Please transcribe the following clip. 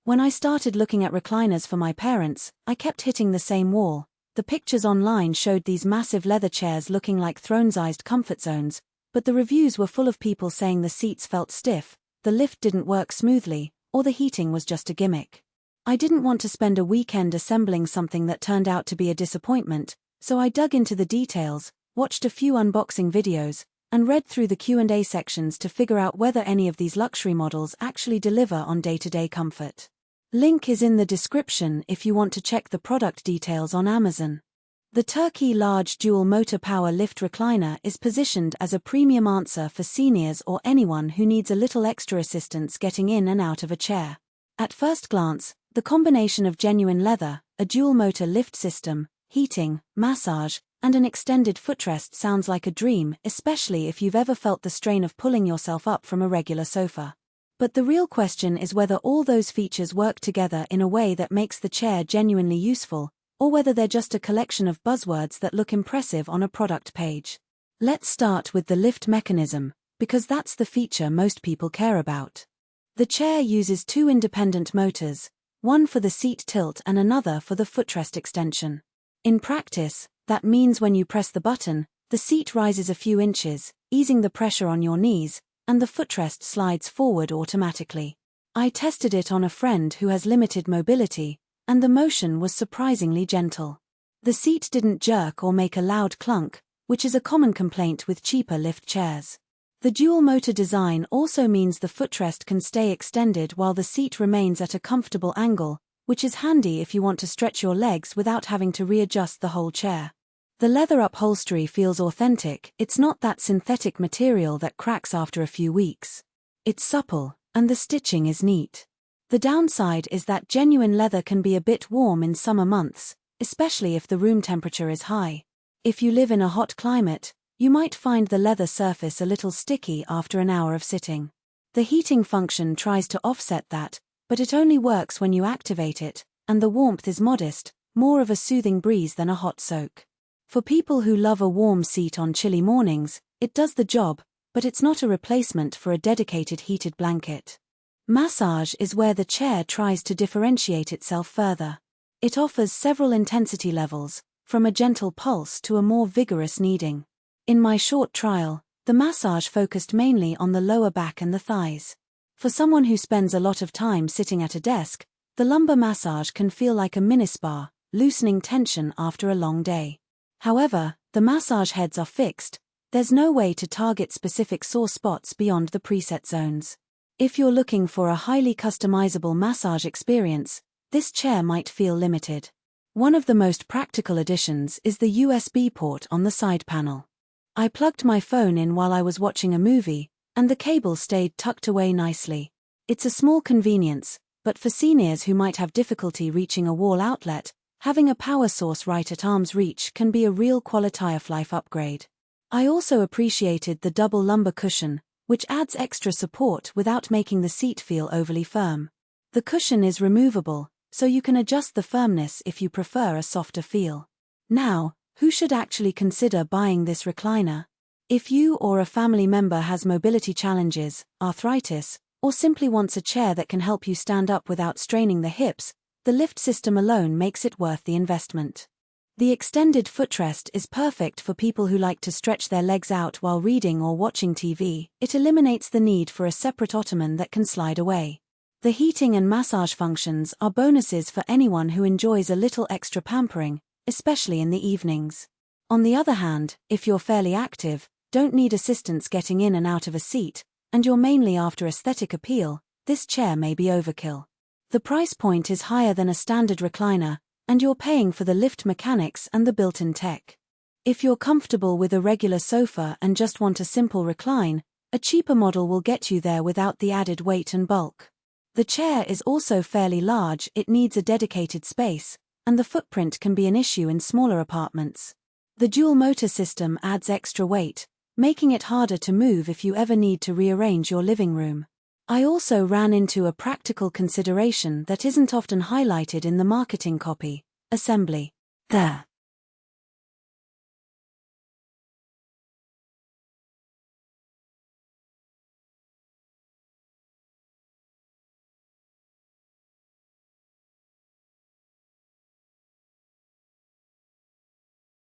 When I started looking at recliners for my parents, I kept hitting the same wall. The pictures online showed these massive leather chairs looking like throne-sized comfort zones, but the reviews were full of people saying the seats felt stiff, the lift didn't work smoothly, or the heating was just a gimmick. I didn't want to spend a weekend assembling something that turned out to be a disappointment, so I dug into the details, watched a few unboxing videos, and read through the Q&A sections to figure out whether any of these luxury models actually deliver on day-to-day comfort. Link is in the description if you want to check the product details on Amazon. The HTERWQEA large dual-motor power lift recliner is positioned as a premium answer for seniors or anyone who needs a little extra assistance getting in and out of a chair. At first glance, the combination of genuine leather, a dual-motor lift system, heating, massage, and an extended footrest sounds like a dream, especially if you've ever felt the strain of pulling yourself up from a regular sofa. But the real question is whether all those features work together in a way that makes the chair genuinely useful, or whether they're just a collection of buzzwords that look impressive on a product page. Let's start with the lift mechanism, because that's the feature most people care about. The chair uses two independent motors, one for the seat tilt and another for the footrest extension. In practice, that means when you press the button, the seat rises a few inches, easing the pressure on your knees, and the footrest slides forward automatically. I tested it on a friend who has limited mobility, and the motion was surprisingly gentle. The seat didn't jerk or make a loud clunk, which is a common complaint with cheaper lift chairs. The dual-motor design also means the footrest can stay extended while the seat remains at a comfortable angle, which is handy if you want to stretch your legs without having to readjust the whole chair. The leather upholstery feels authentic, it's not that synthetic material that cracks after a few weeks. It's supple, and the stitching is neat. The downside is that genuine leather can be a bit warm in summer months, especially if the room temperature is high. If you live in a hot climate, you might find the leather surface a little sticky after an hour of sitting. The heating function tries to offset that, but it only works when you activate it, and the warmth is modest, more of a soothing breeze than a hot soak. For people who love a warm seat on chilly mornings, it does the job, but it's not a replacement for a dedicated heated blanket. Massage is where the chair tries to differentiate itself further. It offers several intensity levels, from a gentle pulse to a more vigorous kneading. In my short trial, the massage focused mainly on the lower back and the thighs. For someone who spends a lot of time sitting at a desk, the lumbar massage can feel like a mini-spa, loosening tension after a long day. However, the massage heads are fixed, there's no way to target specific sore spots beyond the preset zones. If you're looking for a highly customizable massage experience, this chair might feel limited. One of the most practical additions is the USB port on the side panel. I plugged my phone in while I was watching a movie, and the cable stayed tucked away nicely. It's a small convenience, but for seniors who might have difficulty reaching a wall outlet, having a power source right at arm's reach can be a real quality of life upgrade. I also appreciated the double lumbar cushion, which adds extra support without making the seat feel overly firm. The cushion is removable, so you can adjust the firmness if you prefer a softer feel. Now, who should actually consider buying this recliner? If you or a family member has mobility challenges, arthritis, or simply wants a chair that can help you stand up without straining the hips, the lift system alone makes it worth the investment. The extended footrest is perfect for people who like to stretch their legs out while reading or watching TV. It eliminates the need for a separate ottoman that can slide away. The heating and massage functions are bonuses for anyone who enjoys a little extra pampering, especially in the evenings. On the other hand, if you're fairly active, don't need assistance getting in and out of a seat, and you're mainly after aesthetic appeal, this chair may be overkill. The price point is higher than a standard recliner, and you're paying for the lift mechanics and the built-in tech. If you're comfortable with a regular sofa and just want a simple recline, a cheaper model will get you there without the added weight and bulk. The chair is also fairly large, it needs a dedicated space, and the footprint can be an issue in smaller apartments. The dual-motor system adds extra weight, making it harder to move if you ever need to rearrange your living room. I also ran into a practical consideration that isn't often highlighted in the marketing copy: assembly. The